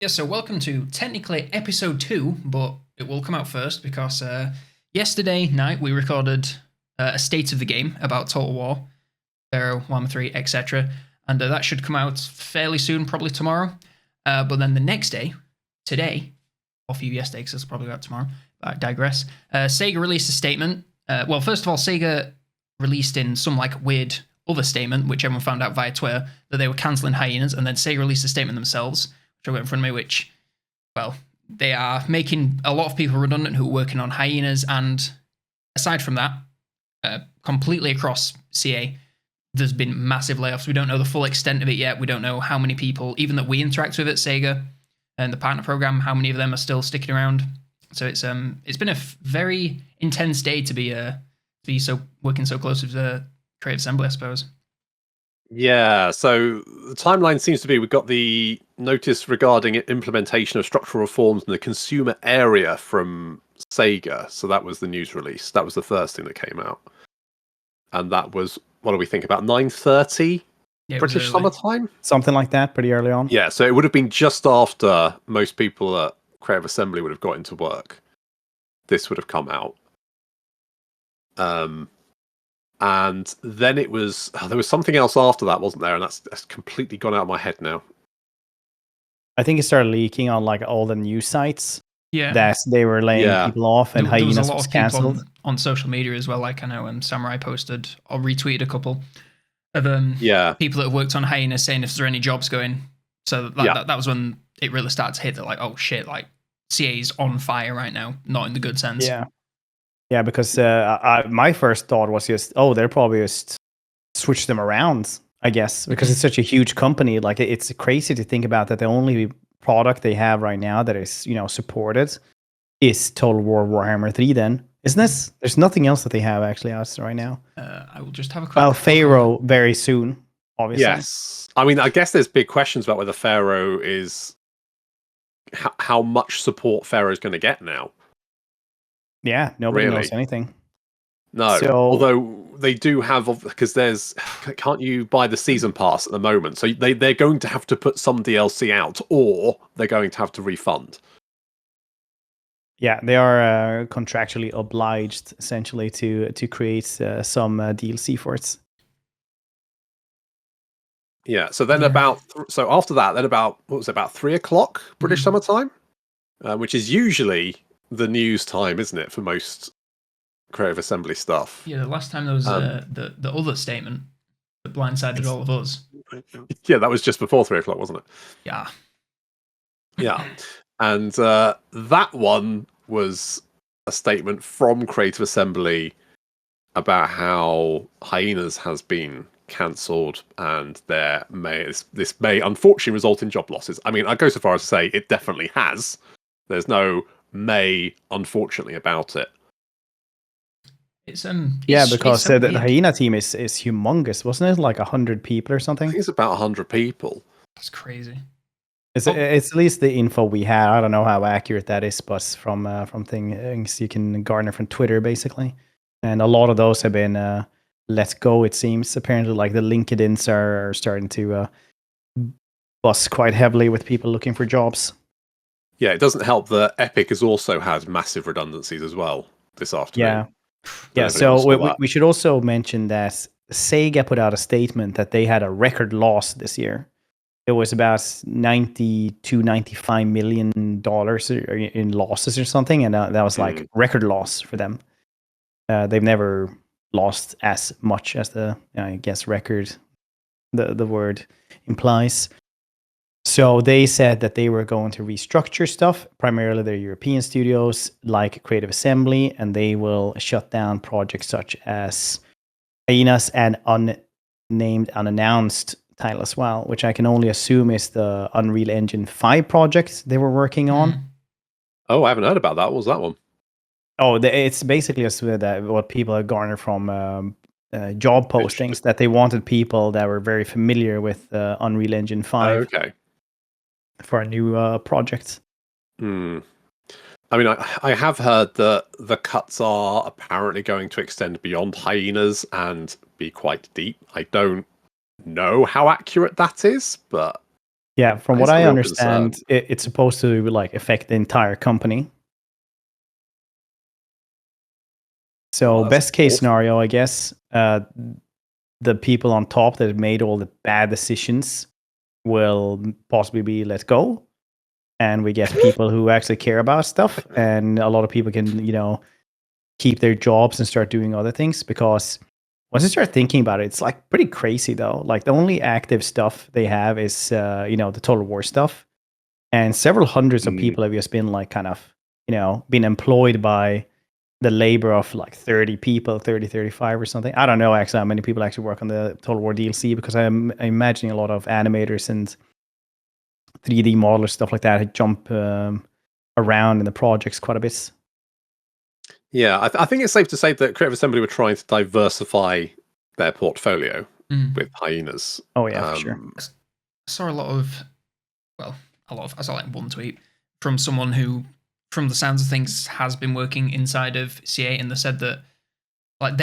Yeah, so welcome to technically episode 2, but it will come out first because yesterday night we recorded a state of the game about Total War, Pharaoh, Warhammer 3, etc. And that should come out fairly soon, probably tomorrow. But then the next day, today, or for you yesterday, because it's probably out tomorrow, I digress. Sega released a statement. Well, first of all, Sega released in some like weird other statement, which everyone found out via Twitter, that they were cancelling Hyenas, and then Sega released a statement themselves, which I got in front of me, which, well, they are making a lot of people redundant who are working on Hyenas, and aside from that, completely across CA, there's been massive layoffs. We don't know the full extent of it yet. We don't know how many people, even that we interact with at Sega and the partner program, how many of them are still sticking around. So it's been a very intense day to be working so close with the Creative Assembly, I suppose. Yeah, so the timeline seems to be we've got the notice regarding implementation of structural reforms in the consumer area from Sega. So that was the news release. That was the first thing that came out. And that was, what do we think, about 9:30 British summertime? Something like that, pretty early on. Yeah, so it would have been just after most people at Creative Assembly would have got into work. This would have come out. And then it was there was something else after that, wasn't there? And that's completely gone out of my head now. I think it started leaking on like all the news sites. Yeah, that they were laying people off, and Hyenas was cancelled on social media as well. Like I know Samurai posted or retweeted a couple of people that have worked on Hyenas saying if there are any jobs going. So that was when it really started to hit that, like, oh shit, like CA's on fire right now, not in the good sense. Yeah, because my first thought was just, they're probably just switch them around, I guess, because it's such a huge company. Like, it's crazy to think about that the only product they have right now that is, supported is Total War Warhammer 3 then. Isn't this? There's nothing else that they have actually out right now. I will just have a quick... Well, Pharaoh very soon, obviously. Yes. I mean, I guess there's big questions about whether Pharaoh is... how much support Pharaoh's going to get now. Yeah, nobody knows anything. No, although they do have, because can't you buy the season pass at the moment? So they're going to have to put some DLC out, or they're going to have to refund. Yeah, they are contractually obliged, essentially, to create some DLC for it. Yeah, so then so after that, then about 3 o'clock British Summer Time, which is usually the news time, isn't it, for most Creative Assembly stuff? Yeah, the last time there was the other statement that blindsided all of us. Yeah, that was just before 3 o'clock, wasn't it? Yeah. Yeah. And that one was a statement from Creative Assembly about how Hyenas has been cancelled, and this may unfortunately result in job losses. I mean, I go so far as to say it definitely has. There's no may, unfortunately, about it. Because the Hyena team is humongous, wasn't it? Like 100 people or something? I think it's about 100 people. That's crazy. It's at least the info we had. I don't know how accurate that is, but from things you can garner from Twitter, basically. And a lot of those have been let go, it seems. Apparently, like the LinkedIns are starting to bust quite heavily with people looking for jobs. Yeah, it doesn't help that Epic has also had massive redundancies as well this afternoon. Yeah. So we should also mention that Sega put out a statement that they had a record loss this year. It was about $95 million in losses or something, and that was like record loss for them. They've never lost as much as the record the word implies. So they said that they were going to restructure stuff, primarily their European studios like Creative Assembly, and they will shut down projects such as Hyenas and unannounced title as well, which I can only assume is the Unreal Engine 5 project they were working on. Oh, I haven't heard about that. What was that one? Oh, it's basically what people have garnered from job postings, that they wanted people that were very familiar with Unreal Engine 5. Okay. For a new project. I mean, I have heard that the cuts are apparently going to extend beyond Hyenas and be quite deep. I don't know how accurate that is, but Yeah, from That what is a I real understand, concern. it's supposed to like affect the entire company. So Well, that's best case awful. scenario, I guess, the people on top that made all the bad decisions will possibly be let go, and we get people who actually care about stuff, and a lot of people can, keep their jobs and start doing other things. Because once you start thinking about it, it's like pretty crazy though. Like the only active stuff they have is the Total War stuff, and several hundreds of people have just been like kind of been employed by the labor of like 30 people, 30, 35 or something. I don't know actually how many people actually work on the Total War DLC, because I'm imagining a lot of animators and 3D modelers, stuff like that, jump around in the projects quite a bit. Yeah, I think it's safe to say that Creative Assembly were trying to diversify their portfolio with Hyenas. Oh yeah, for sure. I saw I saw like one tweet from someone who, from the sounds of things, has been working inside of CA, and they said that like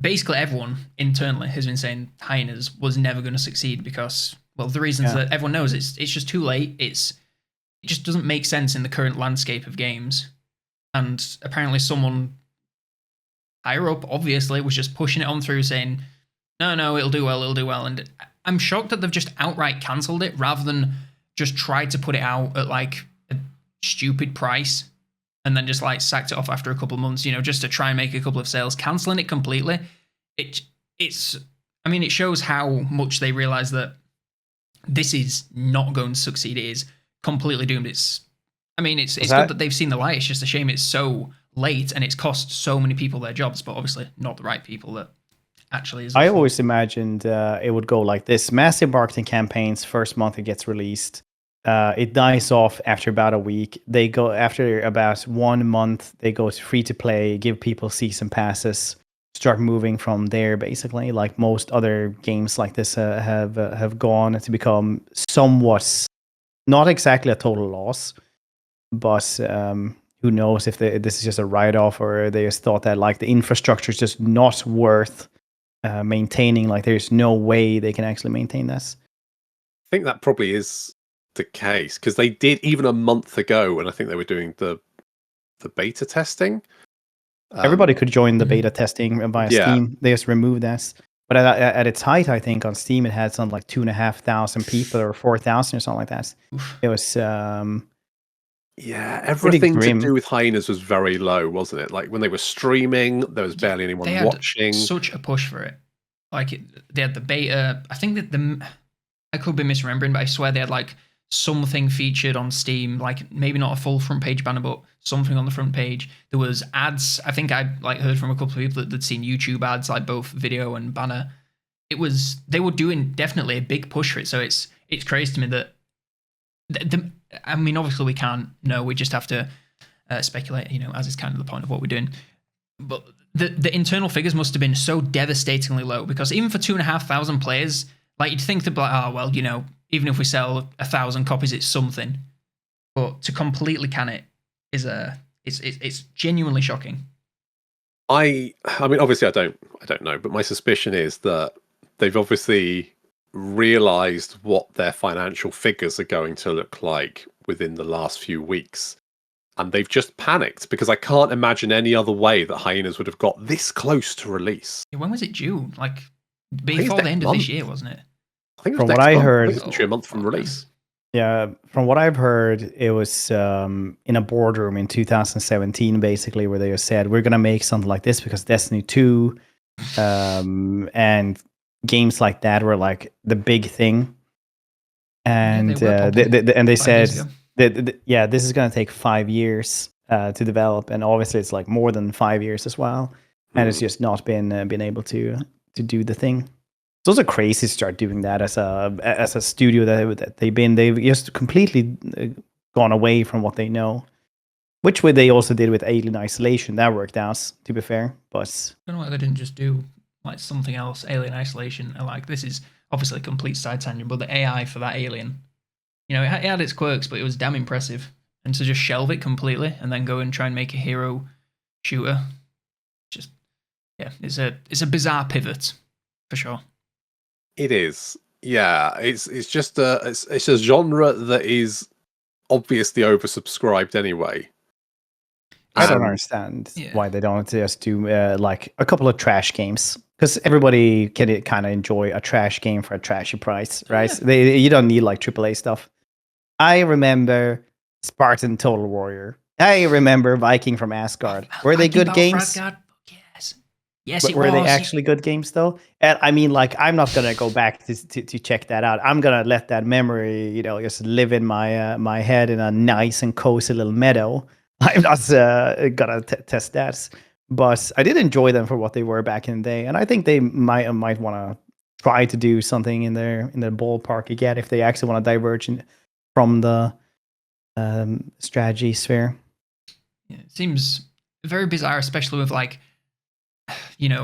basically everyone internally has been saying Hyenas was never going to succeed because, well, the reasons that everyone knows, it's just too late. It just doesn't make sense in the current landscape of games. And apparently someone higher up, obviously, was just pushing it on through, saying, no, it'll do well. And I'm shocked that they've just outright cancelled it rather than just tried to put it out at like a stupid price and then just like sacked it off after a couple of months, just to try and make a couple of sales. Cancelling it completely, it shows how much they realize that this is not going to succeed. It is completely doomed. It's good that they've seen the light. It's just a shame it's so late and it's cost so many people their jobs, but obviously not the right people that actually is. I always imagined it would go like this: massive marketing campaigns, first month it gets released. It dies off after about a week. They go after about 1 month. They go free to play, give people season passes, start moving from there. Basically, like most other games like this have gone to become somewhat, not exactly a total loss, but who knows if this is just a write-off, or they just thought that like the infrastructure is just not worth maintaining. Like there's no way they can actually maintain this. I think that probably is the case, because they did, even a month ago when I think they were doing the beta testing. Everybody could join the beta testing via Steam. They just removed this. But at its height, I think on Steam it had something like 2,500 people or 4,000 or something like that. It was everything to do with Hyenas was very low, wasn't it? Like when they were streaming, there was barely anyone watching. Such a push for it. Like they had the beta. I think that I could be misremembering, but I swear they had like something featured on Steam, like maybe not a full front page banner, but something on the front page. There was ads. I think I like heard from a couple of people that had seen YouTube ads, like both video and banner. They were doing definitely a big push for it. So it's crazy to me that obviously we can't know. We just have to speculate, as is kind of the point of what we're doing. But the internal figures must have been so devastatingly low, because even for 2,500 players, like you'd think they'd be like, oh well, even if we sell 1,000 copies, it's something. But to completely can it is it's genuinely shocking. I mean, obviously, I don't know, but my suspicion is that they've obviously realized what their financial figures are going to look like within the last few weeks, and they've just panicked, because I can't imagine any other way that Hyenas would have got this close to release. When was it due? Like before the end of this year, wasn't it? I think it was from what I heard, it was literally a month from release. Yeah, from what I've heard, it was in a boardroom in 2017, basically, where they said, we're going to make something like this because Destiny 2 and games like that were like the big thing. And they said, this is going to take 5 years to develop. And obviously it's like more than 5 years as well. And it's just not been able to do the thing. It's also crazy to start doing that as a studio that they've just completely gone away from what they know, which way they also did with Alien Isolation. That worked out, to be fair. But I don't know why they didn't just do like something else. Alien Isolation, and like this is obviously a complete side tangent, but the AI for that Alien, it had its quirks, but it was damn impressive. And to just shelve it completely and then go and try and make a hero shooter, it's a bizarre pivot for sure. It is. Yeah, it's just it's a genre that is obviously oversubscribed anyway. I don't understand Yeah. why they don't just do like a couple of trash games, because everybody can kind of enjoy a trash game for a trashy price, right? Yeah. You don't need like AAA stuff. I remember Spartan Total Warrior. I remember Viking from Asgard. Were they good games? Yes. Yes, it Were they was. actually good games though? And I mean, like, I'm not gonna go back to check that out. I'm gonna let that memory, just live in my my head in a nice and cozy little meadow. I'm not gonna test that, but I did enjoy them for what they were back in the day, and I think they might want to try to do something in their ballpark again if they actually want to diverge from the strategy sphere. Yeah, it seems very bizarre, especially with like,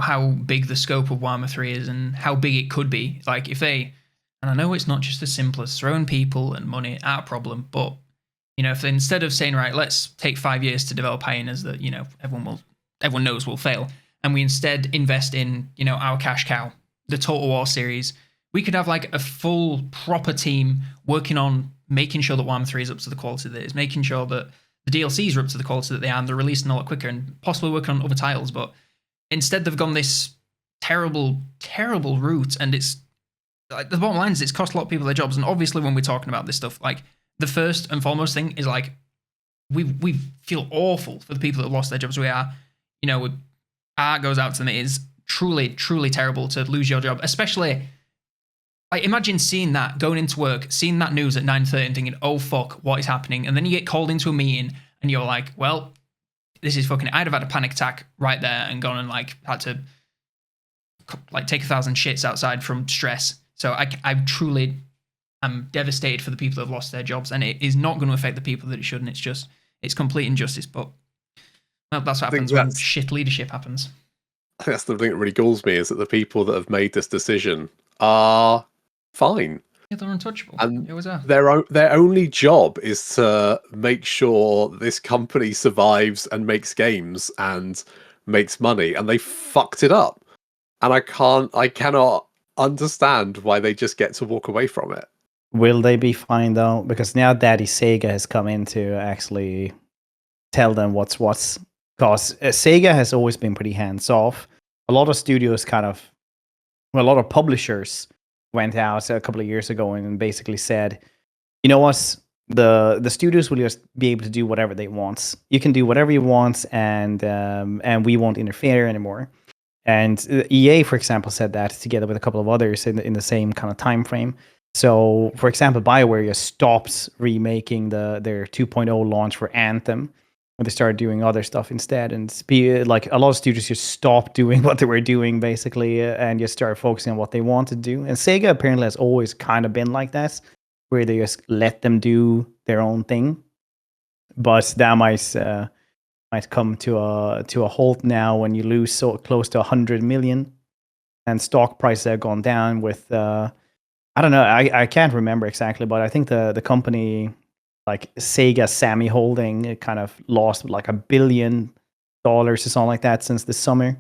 how big the scope of Warhammer 3 is and how big it could be. Like if they, and I know it's not just as simple as throwing people and money at a problem, but if they, instead of saying, right, let's take 5 years to develop Hyenas that everyone knows will fail, and we instead invest in our cash cow, the Total War series, we could have like a full proper team working on making sure that Warhammer 3 is up to the quality that it is, making sure that the DLCs are up to the quality that they are, and they're releasing a lot quicker, and possibly working on other titles. But instead, they've gone this terrible, terrible route, and it's like the bottom line is it's cost a lot of people their jobs. And obviously, when we're talking about this stuff, like the first and foremost thing is like we feel awful for the people that lost their jobs. We are, our heart goes out to them. It is truly, truly terrible to lose your job, especially. Like, imagine seeing that, going into work, seeing that news at 9:30 and thinking, oh, fuck, what is happening? And then you get called into a meeting and you're like, well, this is fucking... I'd have had a panic attack right there and gone and, like, had to, like, take 1,000 shits outside from stress. So I truly am devastated for the people that have lost their jobs, and it is not going to affect the people that it shouldn't. It's complete injustice, but well, that's what happens when shit leadership happens. I think that's the thing that really galls me, is that the people that have made this decision are... fine. Yeah, they're untouchable. And it was a... their only job is to make sure this company survives and makes games and makes money, and they fucked it up. And I cannot understand why they just get to walk away from it. Will they be fine though? Because now Daddy Sega has come in to actually tell them what's what. Because Sega has always been pretty hands off. A lot of studios a lot of publishers went out a couple of years ago and basically said, you know what, the studios will just be able to do whatever they want. You can do whatever you want, and we won't interfere anymore. And EA, for example, said that together with a couple of others in the same kind of time frame. So, for example, BioWare just stopped remaking their 2.0 launch for Anthem, and they started doing other stuff instead. And like a lot of studios just stopped doing what they were doing basically, and just started focusing on what they want to do. And Sega apparently has always kind of been like that, where they just let them do their own thing. But that might come to a halt now when you lose so close to 100 million, and stock prices have gone down with I don't know, I can't remember exactly, but I think the company like Sega Sammy Holding, it kind of lost like $1 billion or something like that since the summer.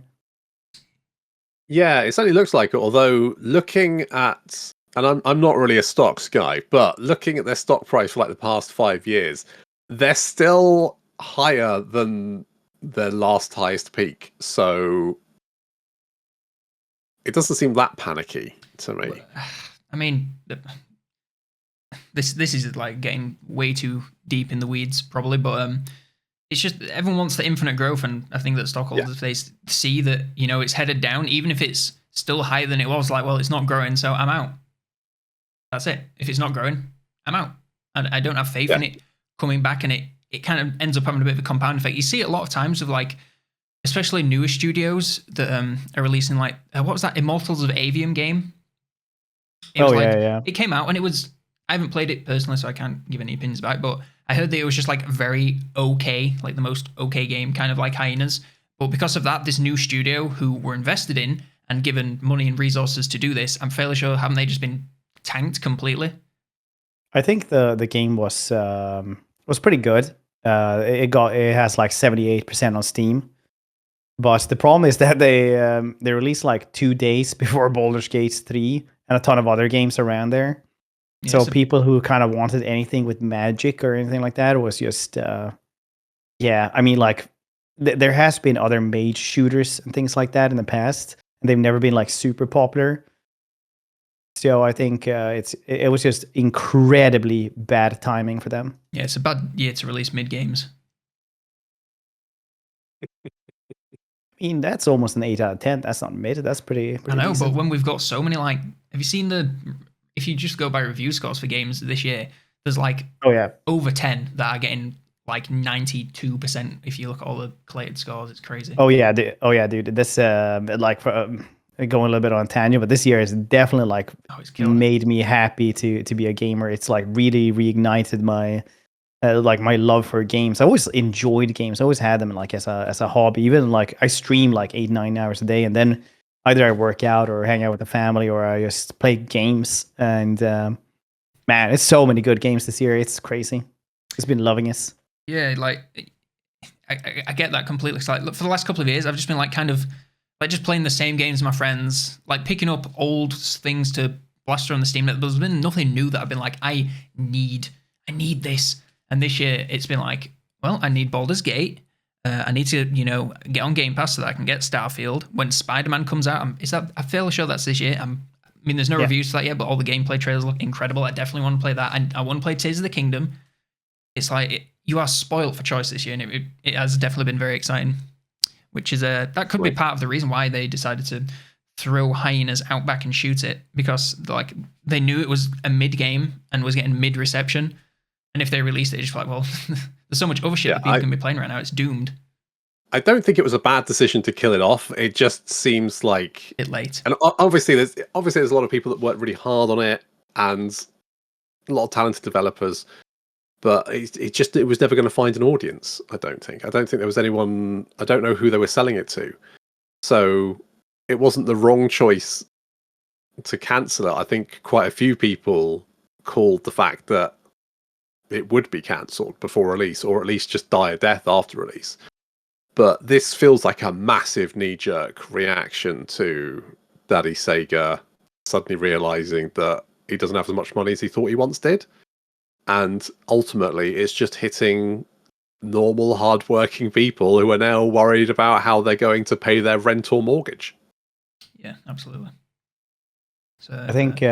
Yeah, it certainly looks like it. Although looking at, and I'm not really a stocks guy, but looking at their stock price for like the past 5 years, they're still higher than their last highest peak. So it doesn't seem that panicky to me. I mean, this is like getting way too deep in the weeds, probably, but it's just everyone wants the infinite growth, and I think that stockholders, they see that it's headed down, even if it's still higher than it was. Like, well, it's not growing, so I'm out. That's it. If it's not growing, I'm out, and I don't have faith in it coming back, and it kind of ends up having a bit of a compound effect. You see it a lot of times with like, especially newer studios that are releasing like what was that Immortals of Avium game? It came out and it was, I haven't played it personally, so I can't give any opinions about it, but I heard that it was just like very okay, like the most okay game, kind of like Hyenas. But because of that, this new studio who were invested in and given money and resources to do this, I'm fairly sure, haven't they just been tanked completely? I think the game was pretty good. It has like 78% on Steam. But the problem is that they released like 2 days before Baldur's Gate 3, and a ton of other games around there. Yeah, so people who kind of wanted anything with magic or anything like that was just, yeah. I mean, like there has been other mage shooters and things like that in the past, and they've never been like super popular. So I think it was just incredibly bad timing for them. Yeah, it's a bad year to release mid games. I mean, that's almost an 8 out of 10. That's not mid. That's pretty I know, decent. but when we've got so many, like, have you seen if you just go by review scores for games this year, there's like over 10 that are getting like 92%. If you look at all the collated scores, it's crazy. Oh yeah, dude. This like for going a little bit on tangent, but this year has definitely like made me happy to be a gamer. It's like really reignited my like my love for games. I always enjoyed games. I always had them like as a hobby. Even like I stream like 8-9 hours a day, and then either I work out or hang out with the family, or I just play games. And man, it's so many good games this year. It's crazy. It's been loving it. Yeah, like I get that completely. So, like, for the last couple of years, I've just been like kind of like just playing the same games with my friends, like picking up old things to blaster on the Steam. There's been nothing new that I've been like, I need this. And this year, it's been like, well, I need Baldur's Gate. I need to, get on Game Pass so that I can get Starfield. When Spider-Man comes out, I'm fairly sure that's this year. I mean, there's no reviews for that yet, but all the gameplay trailers look incredible. I definitely want to play that. I want to play Tears of the Kingdom. It's like you are spoiled for choice this year, and it has definitely been very exciting. Which is that could be part of the reason why they decided to throw Hyenas out back and shoot it, because like they knew it was a mid game and was getting mid reception. And if they released it, it's just like, well, there's so much other shit that people can be playing right now. It's doomed. I don't think it was a bad decision to kill it off. It just seems like a bit late. And obviously, there's a lot of people that worked really hard on it, and a lot of talented developers. But it was never going to find an audience. I don't think there was anyone. I don't know who they were selling it to. So it wasn't the wrong choice to cancel it. I think quite a few people called the fact that it would be cancelled before release, or at least just die a death after release. But this feels like a massive knee-jerk reaction to Daddy Sega suddenly realizing that he doesn't have as much money as he thought he once did. And ultimately, it's just hitting normal, hard-working people who are now worried about how they're going to pay their rent or mortgage. Yeah, absolutely. So, I think,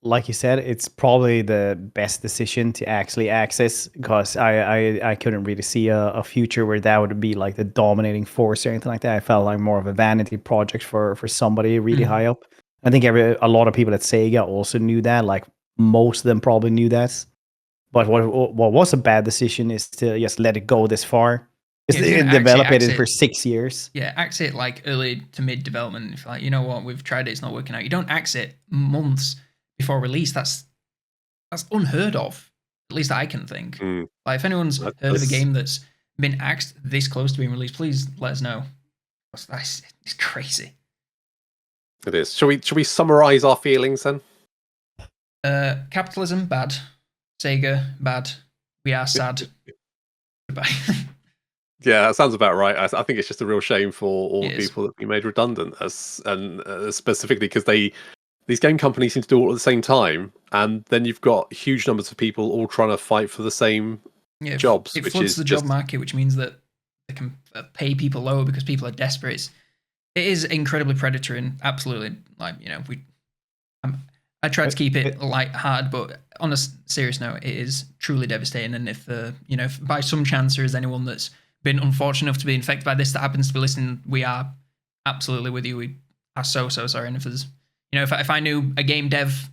like you said, it's probably the best decision to actually access, because I couldn't really see a future where that would be like the dominating force or anything like that. I felt like more of a vanity project for somebody really high up. I think a lot of people at Sega also knew that. Like most of them probably knew that. But what was a bad decision is to just let it go this far. Develop it for 6 years. Yeah, axe it like early to mid development. If like, you know what, we've tried it, it's not working out. You don't axe it months before release. That's unheard of. At least I can think. Like if anyone's heard of a game that's been axed this close to being released, please let us know. It's crazy. It is. Shall we summarize our feelings then? Capitalism, bad. Sega, bad. We are sad. Goodbye. Yeah, that sounds about right. I think it's just a real shame for all the people that we made redundant, and specifically because these game companies seem to do it all at the same time, and then you've got huge numbers of people all trying to fight for the same jobs. It floods the job market, which means that they can pay people lower because people are desperate. It is incredibly predatory, and absolutely, like, I try to keep it light-hearted, but on a serious note, it is truly devastating. And if by some chance there is anyone that's been unfortunate enough to be infected by this that happens to be listening, we are absolutely with you. We are so sorry. And if there's, if I knew a game dev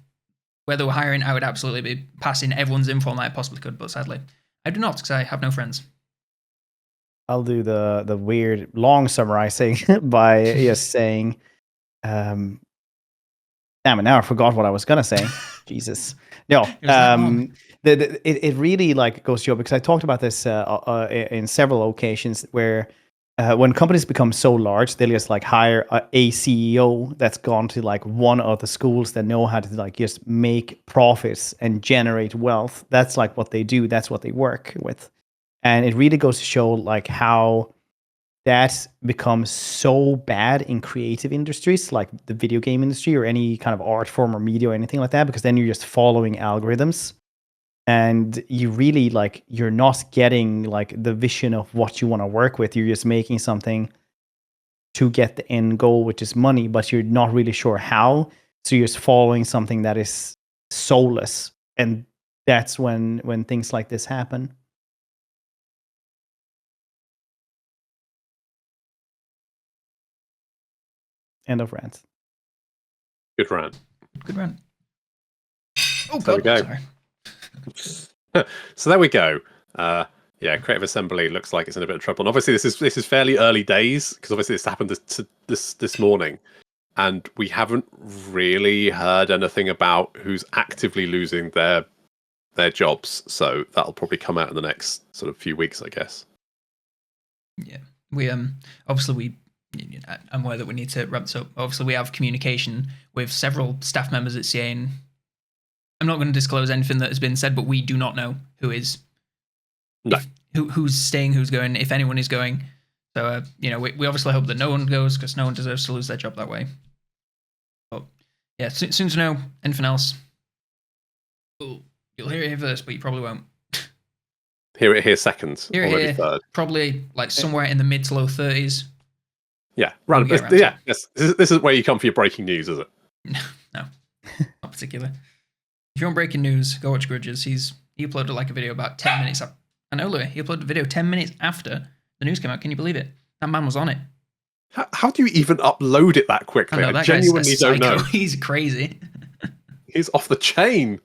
where they were hiring, I would absolutely be passing everyone's info that I possibly could. But sadly, I do not, because I have no friends. I'll do the weird long summarizing by just saying, damn it, now I forgot what I was gonna say. Jesus. No. It really like goes to show, because I talked about this in several occasions where when companies become so large, they'll just like hire a CEO that's gone to like one of the schools that know how to like just make profits and generate wealth. That's like what they do. That's what they work with. And it really goes to show like how that becomes so bad in creative industries like the video game industry or any kind of art form or media or anything like that, because then you're just following algorithms and you really like, you're not getting like the vision of what you want to work with. You're just making something to get the end goal, which is money, but you're not really sure how. So you're just following something that is soulless. And that's when things like this happen. End of rant. Good rant. Good rant. Oh, There we God. go. Sorry. So there we go. Yeah, Creative Assembly looks like it's in a bit of trouble. And obviously, this is fairly early days because obviously this happened this morning, and we haven't really heard anything about who's actively losing their jobs. So that'll probably come out in the next sort of few weeks, I guess. Yeah, we obviously I'm aware that we need to wrap this up. Obviously, we have communication with several staff members at CA, and I'm not going to disclose anything that has been said, but we do not know who is, who's staying, who's going, if anyone is going. So, we obviously hope that no one goes because no one deserves to lose their job that way. But yeah, soon to know anything else. You'll hear it here first, but you probably won't. Hear it here second, already third. Probably like somewhere in the mid to low 30s. Yeah, yes. This is where you come for your breaking news, is it? No, not particular. If you want breaking news, go watch Grudges. He uploaded like a video about 10 minutes. I know, Louis. He uploaded a video 10 minutes after the news came out. Can you believe it? That man was on it. How do you even upload it that quickly? I genuinely don't know. He's crazy. He's off the chain.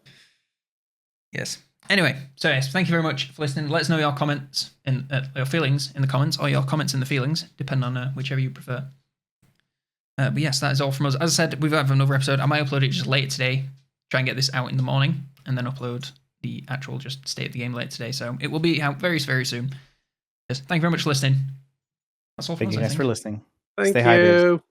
Yes. Anyway, so yes, thank you very much for listening. Let us know your comments and your feelings in the comments, or your comments in the feelings, depending on whichever you prefer. But yes, that is all from us. As I said, we've have another episode. I might upload it just later today, try and get this out in the morning, and then upload the actual just state of the game later today. So it will be out very, very soon. Yes, thank you very much for listening. That's all from us. Thank you guys for listening. Thank Stay you. hydrated.